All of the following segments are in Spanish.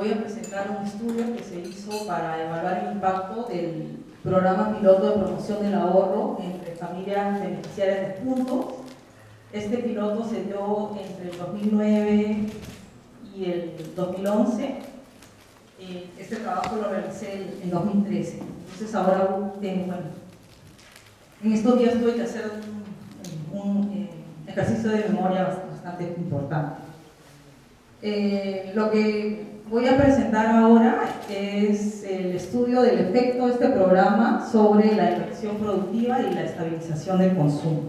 voy a presentar un estudio que se hizo para evaluar el impacto del programa piloto de promoción del ahorro entre familias beneficiarias de puntos. Este piloto se dio entre el 2009 y el 2011. Este trabajo lo realicé en 2013. Entonces ahora, bueno, en estos días tuve que hacer un ejercicio de memoria bastante importante. Lo que voy a presentar ahora es el estudio del efecto de este programa sobre la inversión productiva y la estabilización del consumo.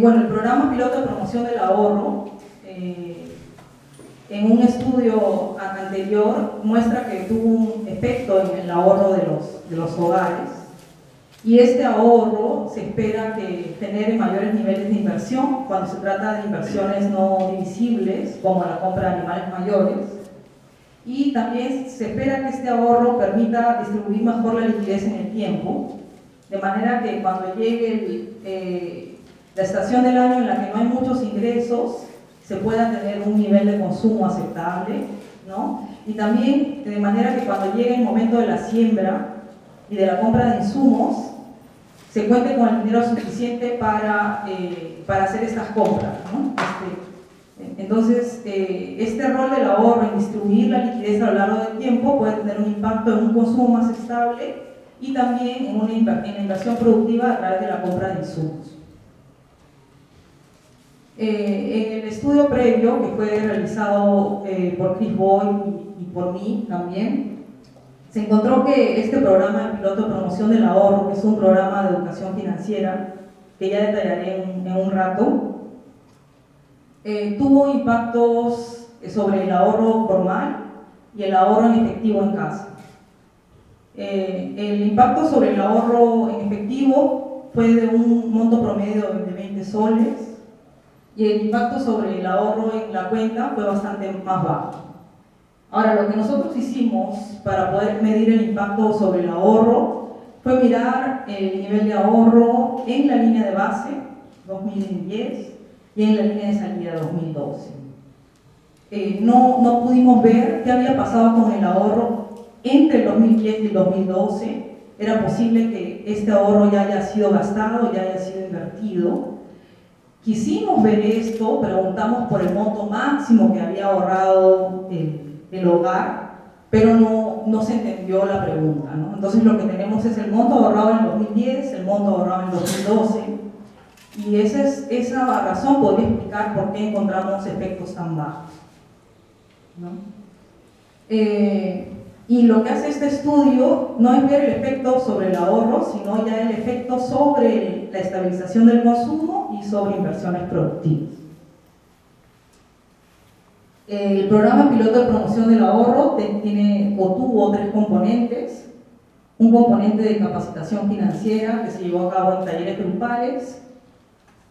Bueno, el programa piloto de promoción del ahorro, en un estudio anterior, muestra que tuvo un efecto en el ahorro de los hogares, y este ahorro se espera que genere mayores niveles de inversión cuando se trata de inversiones no divisibles, como la compra de animales mayores, y también se espera que este ahorro permita distribuir mejor la liquidez en el tiempo, de manera que cuando llegue la estación del año en la que no hay muchos ingresos, se pueda tener un nivel de consumo aceptable, ¿no? Y también de manera que cuando llegue el momento de la siembra y de la compra de insumos, se cuente con el dinero suficiente para hacer estas compras, ¿no? Entonces, este rol del ahorro en distribuir la liquidez a lo largo del tiempo puede tener un impacto en un consumo más estable y también en la inversión productiva a través de la compra de insumos. En el estudio previo, que fue realizado por Chris Boyd y por mí también, se encontró que este programa de piloto de promoción del ahorro, que es un programa de educación financiera, que ya detallaré en un rato, tuvo impactos sobre el ahorro formal y el ahorro en efectivo en casa. El impacto sobre el ahorro en efectivo fue de un monto promedio de 20 soles, y el impacto sobre el ahorro en la cuenta fue bastante más bajo. Ahora, lo que nosotros hicimos para poder medir el impacto sobre el ahorro fue mirar el nivel de ahorro en la línea de base 2010 y en la línea de salida 2012. No pudimos ver qué había pasado con el ahorro entre el 2010 y el 2012. Era posible que este ahorro ya haya sido gastado, ya haya sido invertido. Quisimos ver esto, preguntamos por el monto máximo que había ahorrado el hogar, pero no se entendió la pregunta, ¿no? Entonces lo que tenemos es el monto ahorrado en el 2010, el monto ahorrado en el 2012, y esa razón podría explicar por qué encontramos efectos tan bajos, ¿no? Y lo que hace este estudio no es ver el efecto sobre el ahorro, sino ya el efecto sobre la estabilización del consumo y sobre inversiones productivas. El programa piloto de promoción del ahorro tuvo tres componentes: un componente de capacitación financiera que se llevó a cabo en talleres grupales,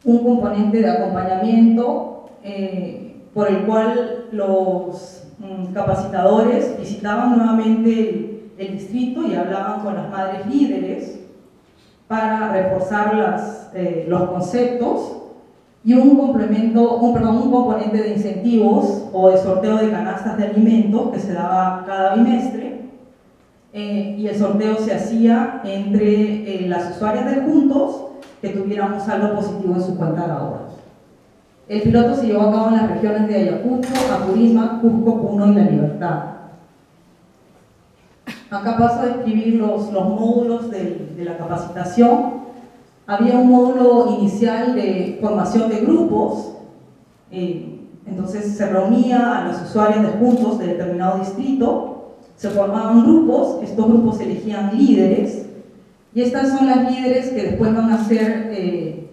un componente de acompañamiento por el cual los capacitadores visitaban nuevamente el distrito y hablaban con las madres líderes para reforzar los conceptos, y un componente de incentivos o de sorteo de canastas de alimentos que se daba cada bimestre, y el sorteo se hacía entre las usuarias de Juntos que tuvieran un saldo positivo en su cuenta de ahorros. El piloto se llevó a cabo en las regiones de Ayacucho, Apurímac, Cusco, Puno y La Libertad. Acá paso a describir los módulos de la capacitación. Había un módulo inicial de formación de grupos, entonces se reunía a las usuarias de Juntos de determinado distrito, se formaban grupos, estos grupos elegían líderes, y estas son las líderes que después van a ser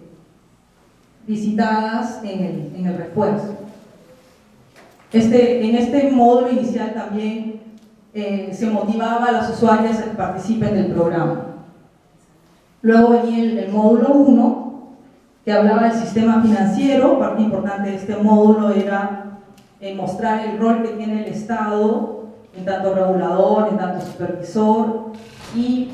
visitadas en el refuerzo. En este módulo inicial también se motivaba a las usuarias a que participen del programa. Luego venía el módulo 1, que hablaba del sistema financiero. Parte importante de este módulo era mostrar el rol que tiene el Estado, en tanto regulador, en tanto supervisor, y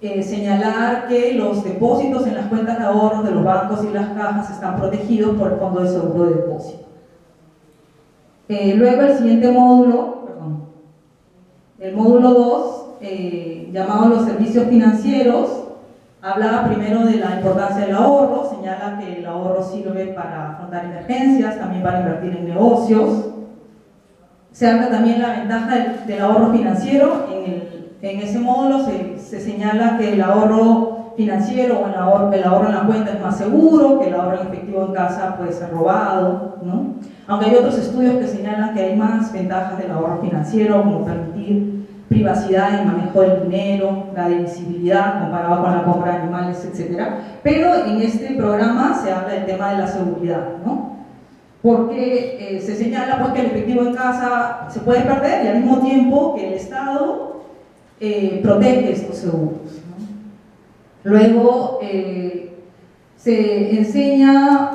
señalar que los depósitos en las cuentas de ahorros de los bancos y las cajas están protegidos por el Fondo de Seguro de Depósito. Luego el siguiente módulo, perdón, el módulo 2, llamado los servicios financieros, hablaba primero de la importancia del ahorro, señala que el ahorro sirve para afrontar emergencias, también para invertir en negocios. Se habla también de la ventaja del ahorro financiero. En ese módulo se señala que el ahorro financiero o el ahorro en la cuenta es más seguro, que el ahorro en efectivo en casa puede ser robado, ¿no? Aunque hay otros estudios que señalan que hay más ventajas del ahorro financiero, como permitir privacidad en el manejo del dinero, la divisibilidad comparado con la compra de animales, etc. Pero en este programa se habla del tema de la seguridad, ¿no? Porque se señala pues, que el efectivo en casa se puede perder y al mismo tiempo que el Estado protege estos seguros, ¿no? Luego se enseña,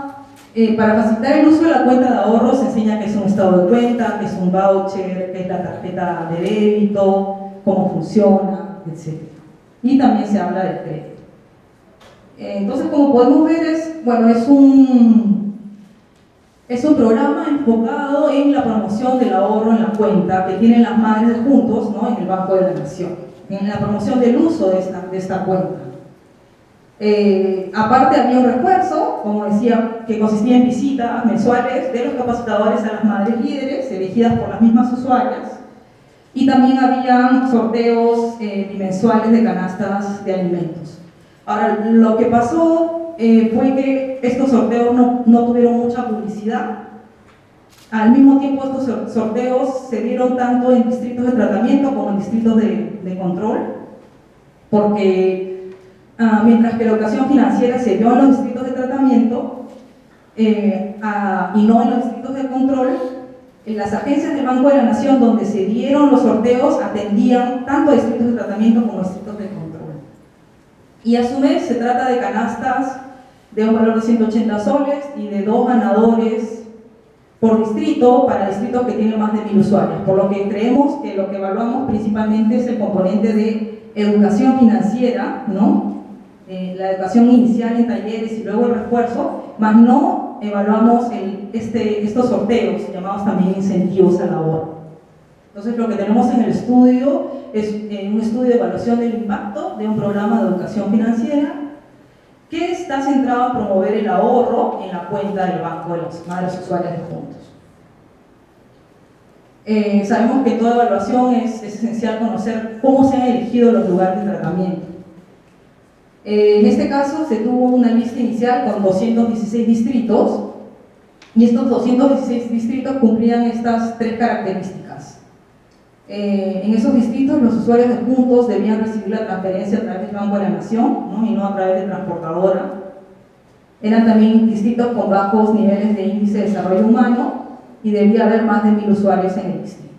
para facilitar el uso de la cuenta de ahorro, se enseña qué es un estado de cuenta, qué es un voucher, qué es la tarjeta de débito, cómo funciona, etc. Y también se habla del crédito. Entonces, como podemos ver, es un programa enfocado en la promoción del ahorro en la cuenta que tienen las madres juntos, ¿no? En el Banco de la Nación, en la promoción del uso de esta cuenta. Aparte había un refuerzo, como decía, que consistía en visitas mensuales de los capacitadores a las madres líderes, elegidas por las mismas usuarias, y también había sorteos bimensuales de canastas de alimentos. Ahora, lo que pasó fue que estos sorteos no tuvieron mucha publicidad. Al mismo tiempo, estos sorteos se dieron tanto en distritos de tratamiento como en distritos de control, porque mientras que la educación financiera se dio en los distritos de tratamiento y no en los distritos de control, en las agencias del Banco de la Nación donde se dieron los sorteos atendían tanto a distritos de tratamiento como a distritos de control. Y a su vez se trata de canastas de un valor de 180 soles y de 2 ganadores por distrito para distritos que tienen más de 1000 usuarios, por lo que creemos que lo que evaluamos principalmente es el componente de educación financiera, ¿no? La educación inicial en talleres y luego el refuerzo, más no evaluamos estos sorteos, llamados también incentivos al ahorro. Entonces lo que tenemos en el estudio es un estudio de evaluación del impacto de un programa de educación financiera que está centrado en promover el ahorro en la cuenta del banco de las madres usuarias de juntos. Sabemos que en toda evaluación es esencial conocer cómo se han elegido los lugares de tratamiento. En este caso se tuvo una lista inicial con 216 distritos y estos 216 distritos cumplían estas 3 características. En esos distritos los usuarios de puntos debían recibir la transferencia a través del Banco de la Nación, ¿no? Y no a través de transportadora. Eran también distritos con bajos niveles de índice de desarrollo humano y debía haber más de 1000 usuarios en el distrito.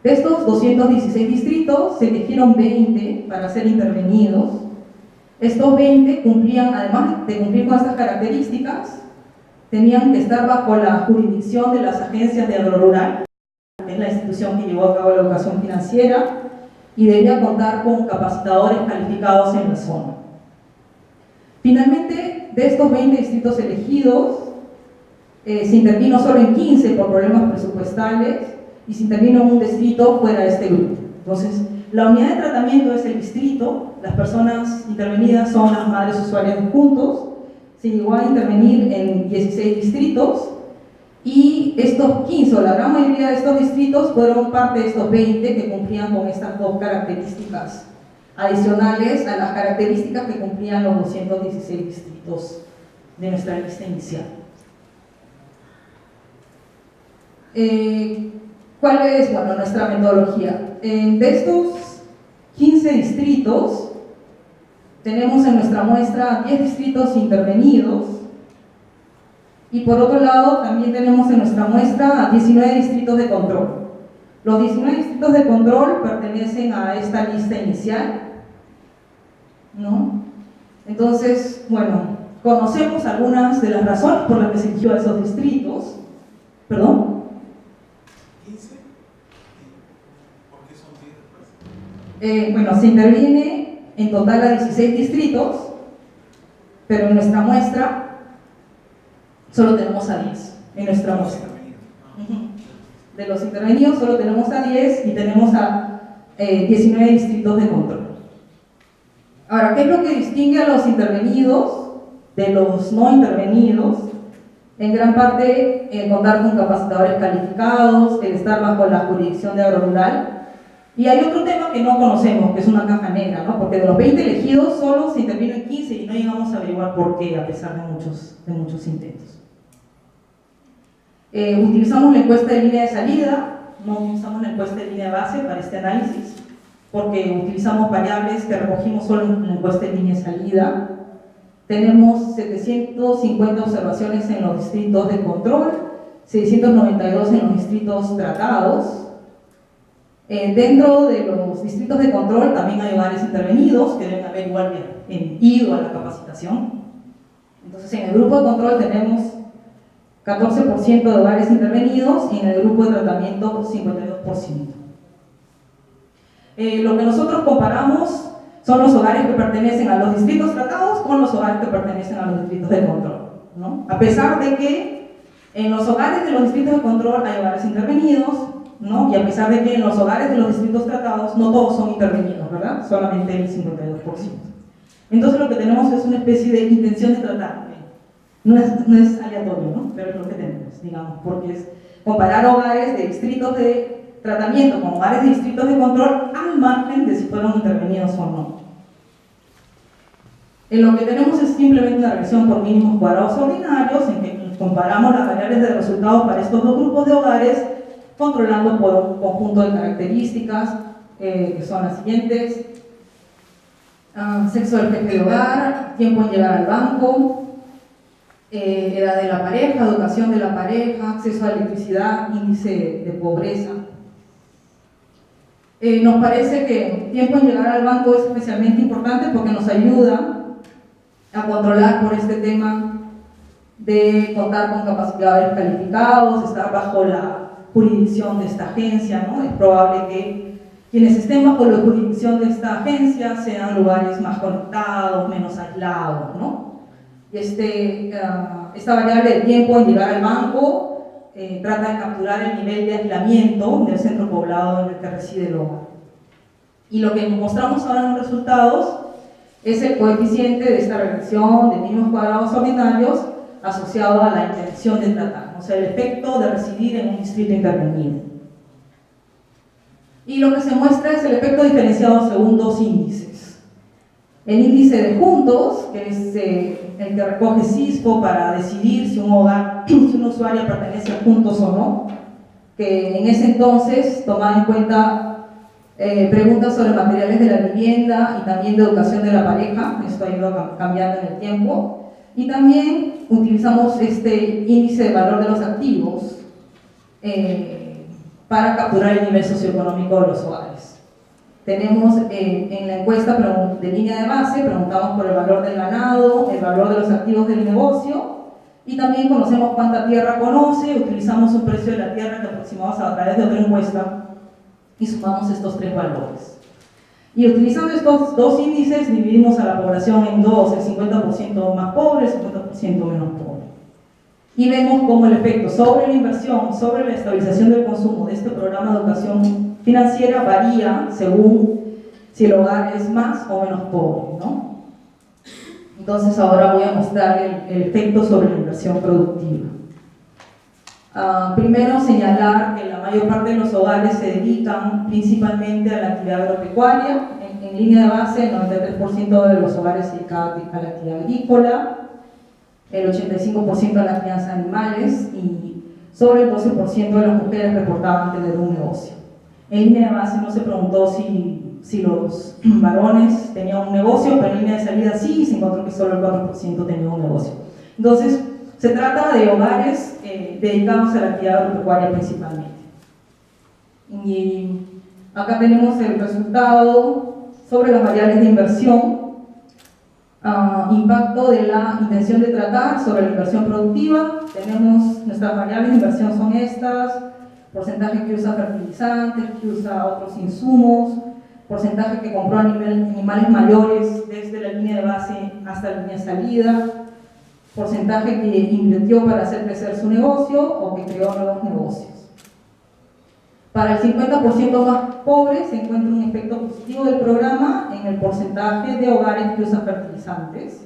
De estos 216 distritos se eligieron 20 para ser intervenidos. Estos 20 cumplían, además de cumplir con estas características, tenían que estar bajo la jurisdicción de las agencias de agrorural, que es la institución que llevó a cabo la educación financiera, y debía contar con capacitadores calificados en la zona. Finalmente, de estos 20 distritos elegidos, se intervino solo en 15 por problemas presupuestales y se intervino en un distrito fuera de este grupo. Entonces, la unidad de tratamiento es el distrito, las personas intervenidas son las madres usuarias de puntos, se llegó a intervenir en 16 distritos y estos 15, o la gran mayoría de estos distritos, fueron parte de estos 20 que cumplían con estas 2 características adicionales a las características que cumplían los 216 distritos de nuestra lista inicial. ¿Cuál es nuestra metodología? De estos 15 distritos, tenemos en nuestra muestra 10 distritos intervenidos y por otro lado también tenemos en nuestra muestra 19 distritos de control. Los 19 distritos de control pertenecen a esta lista inicial, ¿no? Entonces, conocemos algunas de las razones por las que se eligió a esos distritos. ¿Perdón? ¿15? ¿Por qué son 10 después? Se interviene en total a 16 distritos, pero en nuestra muestra solo tenemos a 10, en nuestra muestra. De los intervenidos solo tenemos a 10 y tenemos a 19 distritos de control. Ahora, ¿qué es lo que distingue a los intervenidos de los no intervenidos? En gran parte, el contar con capacitadores calificados, el estar bajo la jurisdicción de Agrorural. Y hay otro tema que no conocemos, que es una caja negra, ¿no? Porque de los 20 elegidos solo se intervino en 15 y no llegamos a averiguar por qué, a pesar de muchos intentos. Utilizamos la encuesta de línea de salida, no utilizamos la encuesta de línea de base para este análisis, porque utilizamos variables que recogimos solo en la encuesta de línea de salida. Tenemos 750 observaciones en los distritos de control, 692 en los distritos tratados. Dentro de los distritos de control también hay hogares intervenidos que deben haber igual ido a la capacitación. Entonces, en el grupo de control tenemos 14% de hogares intervenidos y en el grupo de tratamiento 52%. Lo que nosotros comparamos son los hogares que pertenecen a los distritos tratados con los hogares que pertenecen a los distritos de control, ¿no? A pesar de que en los hogares de los distritos de control hay hogares intervenidos, ¿no? Y a pesar de que en los hogares de los distritos tratados no todos son intervenidos, ¿verdad? Solamente el 52%. Entonces lo que tenemos es una especie de intención de tratar. No es aleatorio, ¿no? Pero es lo que tenemos, digamos, porque es comparar hogares de distritos de tratamiento con hogares de distritos de control al margen de si fueron intervenidos o no. Lo que tenemos es simplemente una regresión por mínimos cuadrados ordinarios en que comparamos las variables de resultados para estos dos grupos de hogares controlando por un conjunto de características que son las siguientes: sexo del jefe de hogar, tiempo en llegar al banco, edad de la pareja, educación de la pareja, acceso a electricidad, índice de pobreza. Nos parece que tiempo en llegar al banco es especialmente importante porque nos ayuda a controlar por este tema de contar con capacitadores calificados, estar bajo la jurisdicción de esta agencia, ¿no? Es probable que quienes estén bajo la jurisdicción de esta agencia sean lugares más conectados, menos aislados, ¿no? Y esta variable de tiempo en llegar al banco trata de capturar el nivel de aislamiento del centro poblado en el que reside el hogar. Y lo que mostramos ahora en los resultados es el coeficiente de esta regresión de mínimos cuadrados ordinarios asociado a la intención de tratar, o sea, el efecto de residir en un distrito intervenido. Y lo que se muestra es el efecto diferenciado según dos índices. El índice de juntos, que es el que recoge CISPO para decidir si un hogar, si un usuario pertenece a juntos o no, que en ese entonces tomaba en cuenta preguntas sobre materiales de la vivienda y también de educación de la pareja. Esto ha ido cambiando en el tiempo. Y también utilizamos este índice de valor de los activos para capturar el nivel socioeconómico de los hogares. Tenemos en la encuesta de línea de base, preguntamos por el valor del ganado, el valor de los activos del negocio, y también conocemos cuánta tierra conoce, utilizamos un precio de la tierra que aproximamos a través de otra encuesta y sumamos estos tres valores. Y utilizando estos dos índices dividimos a la población en dos, el 50% más pobre, el 50% menos pobre. Y vemos cómo el efecto sobre la inversión, sobre la estabilización del consumo de este programa de educación financiera varía según si el hogar es más o menos pobre, ¿no? Entonces ahora voy a mostrar el efecto sobre la inversión productiva. Primero señalar que la mayor parte de los hogares se dedican principalmente a la actividad agropecuaria. En línea de base, el 93% de los hogares se dedican a la actividad agrícola, el 85% a la crianza de animales y sobre el 12% de las mujeres reportaban tener un negocio. En línea de base no se preguntó si los varones tenían un negocio, pero en línea de salida sí, se encontró que solo el 4% tenía un negocio. Entonces, se trata de hogares dedicados a la actividad agropecuaria principalmente. Y acá tenemos el resultado sobre las variables de inversión, impacto de la intención de tratar sobre la inversión productiva. Tenemos nuestras variables de inversión son estas: porcentaje que usa fertilizantes, que usa otros insumos, porcentaje que compró animales mayores desde la línea de base hasta la línea de salida, porcentaje que invirtió para hacer crecer su negocio o que creó nuevos negocios. Para el 50% más pobre se encuentra un efecto positivo del programa en el porcentaje de hogares que usan fertilizantes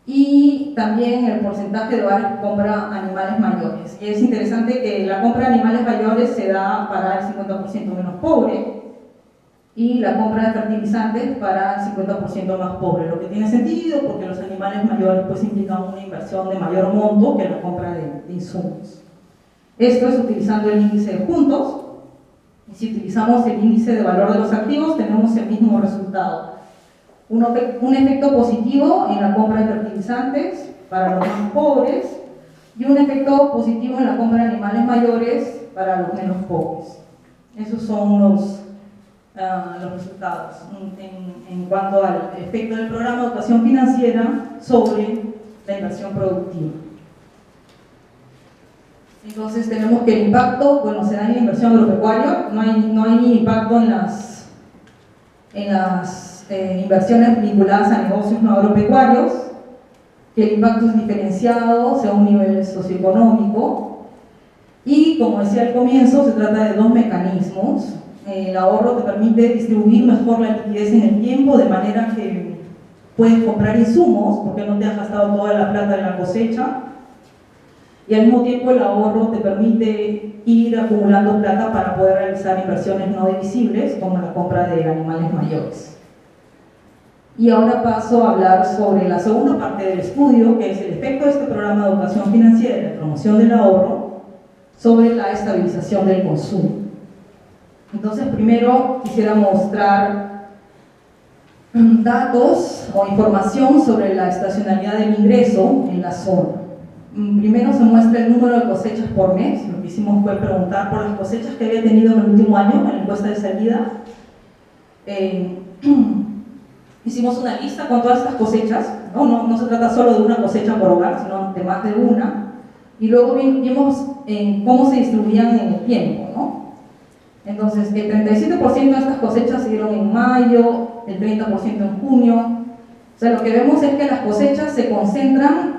y también el porcentaje de hogares que compra animales mayores. Y es interesante que la compra de animales mayores se da para el 50% menos pobre y la compra de fertilizantes para el 50% más pobre, lo que tiene sentido porque los animales mayores pues implican una inversión de mayor monto que la compra de insumos. Esto es utilizando el índice de juntos, y si utilizamos el índice de valor de los activos tenemos el mismo resultado. Un efecto positivo en la compra de fertilizantes para los más pobres y un efecto positivo en la compra de animales mayores para los menos pobres. Esos son los resultados en cuanto al efecto del programa de educación financiera sobre la inversión productiva. Entonces tenemos que el impacto, bueno, se da en la inversión agropecuaria, no hay impacto en las inversiones vinculadas a negocios no agropecuarios, que el impacto es diferenciado según nivel socioeconómico y, como decía al comienzo, se trata de dos mecanismos. El ahorro te permite distribuir mejor la liquidez en el tiempo de manera que puedes comprar insumos porque no te has gastado toda la plata en la cosecha y al mismo tiempo el ahorro te permite ir acumulando plata para poder realizar inversiones no divisibles como la compra de animales mayores. Y ahora paso a hablar sobre la segunda parte del estudio, que es el efecto de este programa de educación financiera y la promoción del ahorro sobre la estabilización del consumo. Entonces, primero quisiera mostrar datos o información sobre la estacionalidad del ingreso en la zona. Primero se muestra el número de cosechas por mes. Lo que hicimos fue preguntar por las cosechas que había tenido en el último año en la encuesta de salida. Hicimos una lista con todas estas cosechas, no se trata solo de una cosecha por hogar, sino de más de una, y luego vimos cómo se distribuían en el tiempo, ¿no? Entonces, el 37% de estas cosechas se dieron en mayo, el 30% en junio. O sea, lo que vemos es que las cosechas se concentran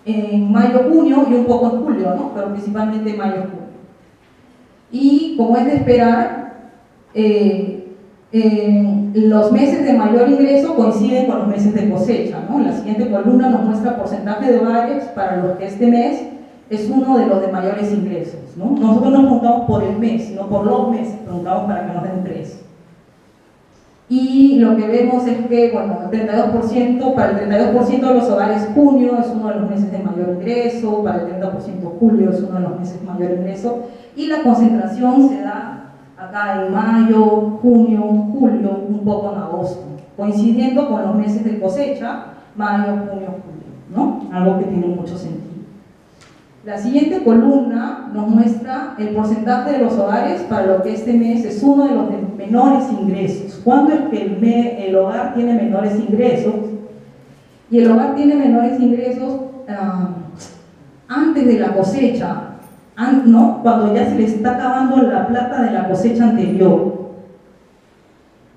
en mayo, junio y un poco en julio, ¿no? Pero principalmente mayo, junio. Y como es de esperar, los meses de mayor ingreso coinciden con los meses de cosecha, ¿no? La siguiente columna nos muestra porcentaje de hogares para los que este mes es uno de los de mayores ingresos, ¿no? Nosotros no preguntamos por el mes, sino por los meses, preguntamos para que nos den 3. Y lo que vemos es que, bueno, para el 32% de los hogares junio es uno de los meses de mayor ingreso, para el 30% julio es uno de los meses de mayor ingreso, y la concentración se da acá en mayo, junio, julio, un poco en agosto, coincidiendo con los meses de cosecha, mayo, junio, julio, ¿no? Algo que tiene mucho sentido. La siguiente columna nos muestra el porcentaje de los hogares para lo que este mes es uno de los de menores ingresos. ¿Cuándo es que el hogar tiene menores ingresos? Y el hogar tiene menores ingresos antes de la cosecha, ¿no? Cuando ya se le está acabando la plata de la cosecha anterior.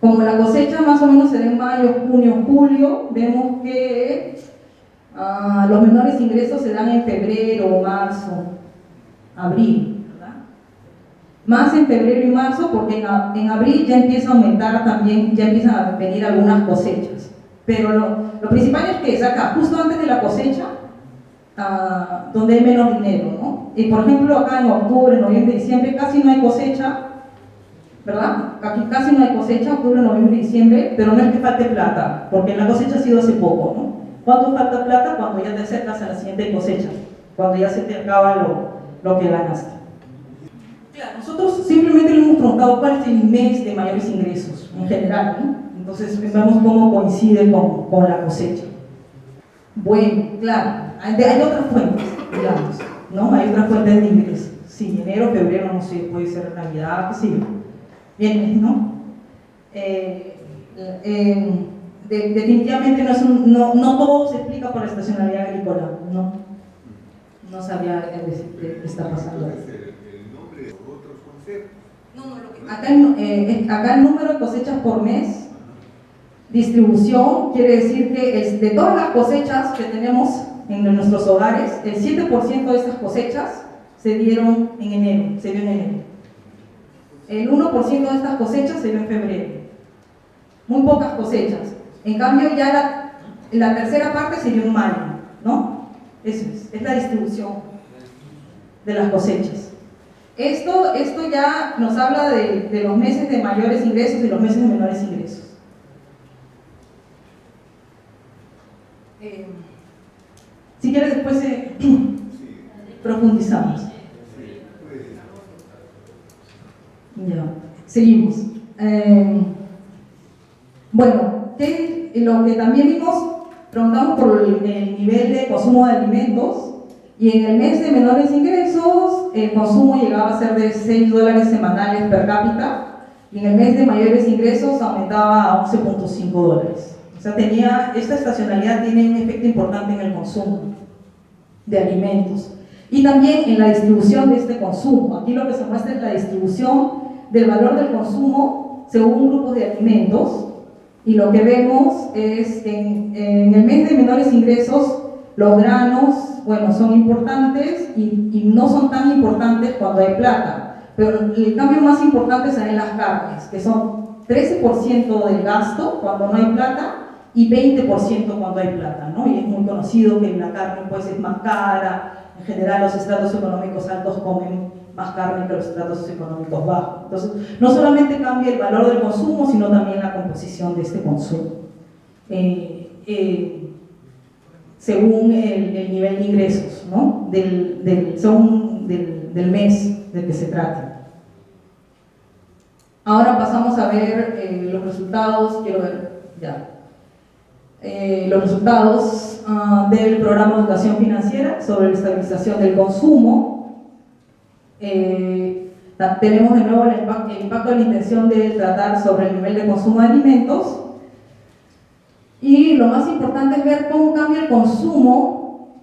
Como la cosecha más o menos se da en mayo, junio, julio, vemos que los menores ingresos se dan en febrero, marzo, abril, ¿verdad? Más en febrero y marzo porque en abril ya empieza a aumentar también, ya empiezan a venir algunas cosechas. Pero lo principal es que es acá, justo antes de la cosecha, donde hay menos dinero, ¿no? Y por ejemplo acá en octubre, noviembre, diciembre casi no hay cosecha, ¿verdad? Aquí casi no hay cosecha, octubre, noviembre, diciembre, pero no es que falte plata, porque la cosecha ha sido hace poco, ¿no? ¿Cuánto falta plata? Cuando ya te acercas a la siguiente cosecha, cuando ya se te acaba lo que ganaste. Claro, nosotros simplemente le hemos preguntado cuál es el mes de mayores ingresos en general, ¿no? Entonces vemos cómo coincide con la cosecha. Bueno, claro, hay otras fuentes, digamos, ¿no? Hay otras fuentes de ingresos. Sí, enero, febrero, no sé, puede ser Navidad, qué sé yo. Bien, ¿no? Definitivamente no todo se explica por la estacionalidad agrícola, no sabría decir qué está pasando. El nombre de otros conceptos. Acá el número de cosechas por mes, distribución, quiere decir que de todas las cosechas que tenemos en nuestros hogares, el 7% de estas cosechas se dieron en enero, se dio en enero. El 1% de estas cosechas se dio en febrero. Muy pocas cosechas. En cambio, ya la tercera parte se dio en mayo, ¿no? Eso es la distribución de las cosechas. Esto ya nos habla de los meses de mayores ingresos y los meses de menores ingresos. Si quieres después profundizamos. Ya, seguimos. Bueno, lo que también vimos, preguntamos por el nivel de consumo de alimentos, y en el mes de menores ingresos el consumo llegaba a ser de $6 semanales per cápita, y en el mes de mayores ingresos aumentaba a $11.5. O sea, esta estacionalidad tiene un efecto importante en el consumo de alimentos y también en la distribución de este consumo. Aquí lo que se muestra es la distribución del valor del consumo según grupos de alimentos, y lo que vemos es que en el mes de menores ingresos los granos, bueno, son importantes y no son tan importantes cuando hay plata, pero el cambio más importante es en las carnes, que son 13% del gasto cuando no hay plata y 20% cuando hay plata, ¿no? Y es muy conocido que la carne pues es más cara. En general los estratos económicos altos comen más carne que los estratos económicos bajos. Entonces, no solamente cambia el valor del consumo, sino también la composición de este consumo, según el nivel de ingresos, ¿no? Según del mes del que se trate. Ahora pasamos a ver los resultados. Quiero ver, ya. Los resultados del programa de educación financiera sobre la estabilización del consumo. Tenemos de nuevo el impacto de la intención de tratar sobre el nivel de consumo de alimentos, y lo más importante es ver cómo cambia el consumo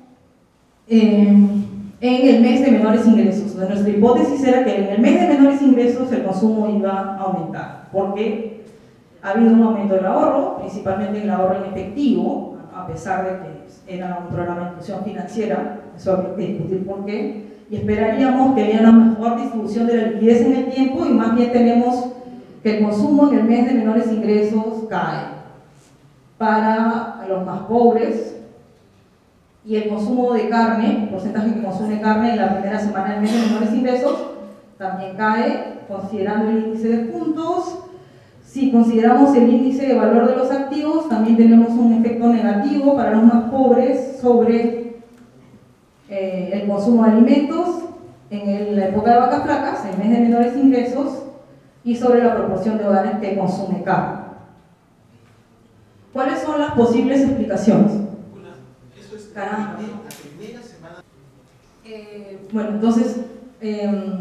en el mes de menores ingresos. Nuestra hipótesis era que en el mes de menores ingresos el consumo iba a aumentar, porque ha habido un aumento del ahorro, principalmente en el ahorro en efectivo, a pesar de que era un programa de inclusión financiera. Eso hay que discutir por qué, y esperaríamos que haya una mejor distribución de la liquidez en el tiempo, y más bien tenemos que el consumo en el mes de menores ingresos cae para los más pobres, y el consumo de carne, el porcentaje que consume carne en la primera semana del mes de menores ingresos también cae, considerando el índice de puntos. Si consideramos el índice de valor de los activos, también tenemos un efecto negativo para los más pobres sobre el consumo de alimentos en la época de vacas flacas, el mes de menores ingresos, y sobre la proporción de hogares que consume carne. ¿Cuáles son las posibles explicaciones? Eso es la primera semana. Bueno, entonces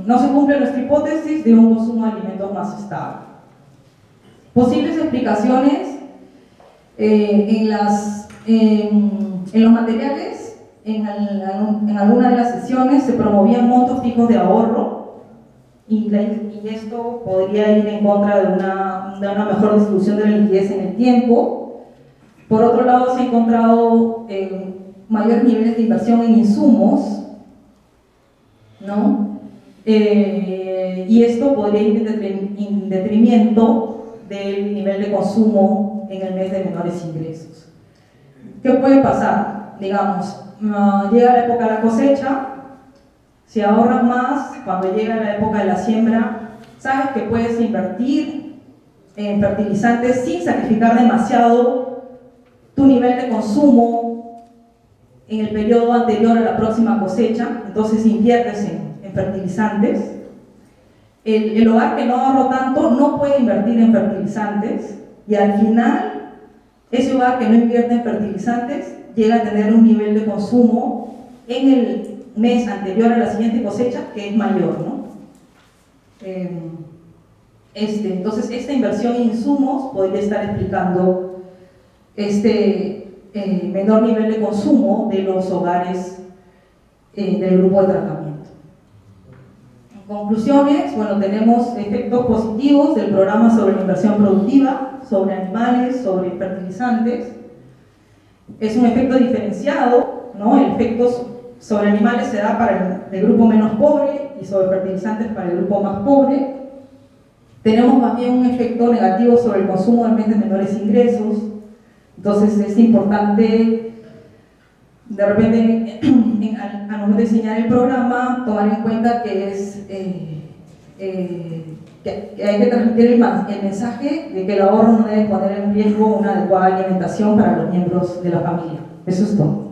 no se cumple nuestra hipótesis de un consumo de alimentos más estable. Posibles explicaciones: en los materiales, en alguna de las sesiones se promovían montos fijos de ahorro, y esto podría ir en contra de una mejor distribución de la liquidez en el tiempo. Por otro lado, se ha encontrado mayores niveles de inversión en insumos, ¿no? Y esto podría ir en detrimento del nivel de consumo en el mes de menores ingresos. ¿Qué puede pasar? Digamos, llega la época de la cosecha, si ahorras más, cuando llega la época de la siembra, sabes que puedes invertir en fertilizantes sin sacrificar demasiado tu nivel de consumo en el periodo anterior a la próxima cosecha. Entonces inviertes en fertilizantes. El hogar que no ahorró tanto no puede invertir en fertilizantes, y al final ese hogar que no invierte en fertilizantes llega a tener un nivel de consumo en el mes anterior a la siguiente cosecha que es mayor, ¿no? Entonces esta inversión en insumos podría estar explicando menor nivel de consumo de los hogares del grupo de tratamiento. Conclusiones, bueno, tenemos efectos positivos del programa sobre la inversión productiva, sobre animales, sobre fertilizantes. Es un efecto diferenciado, ¿no? El efecto sobre animales se da para el grupo menos pobre y sobre fertilizantes para el grupo más pobre. Tenemos más bien un efecto negativo sobre el consumo de bienes de menores ingresos. Entonces es importante, de repente, al momento de diseñar el programa, tomar en cuenta que que hay que transmitir el mensaje de que el ahorro no debe poner en riesgo una adecuada alimentación para los miembros de la familia. Eso es todo.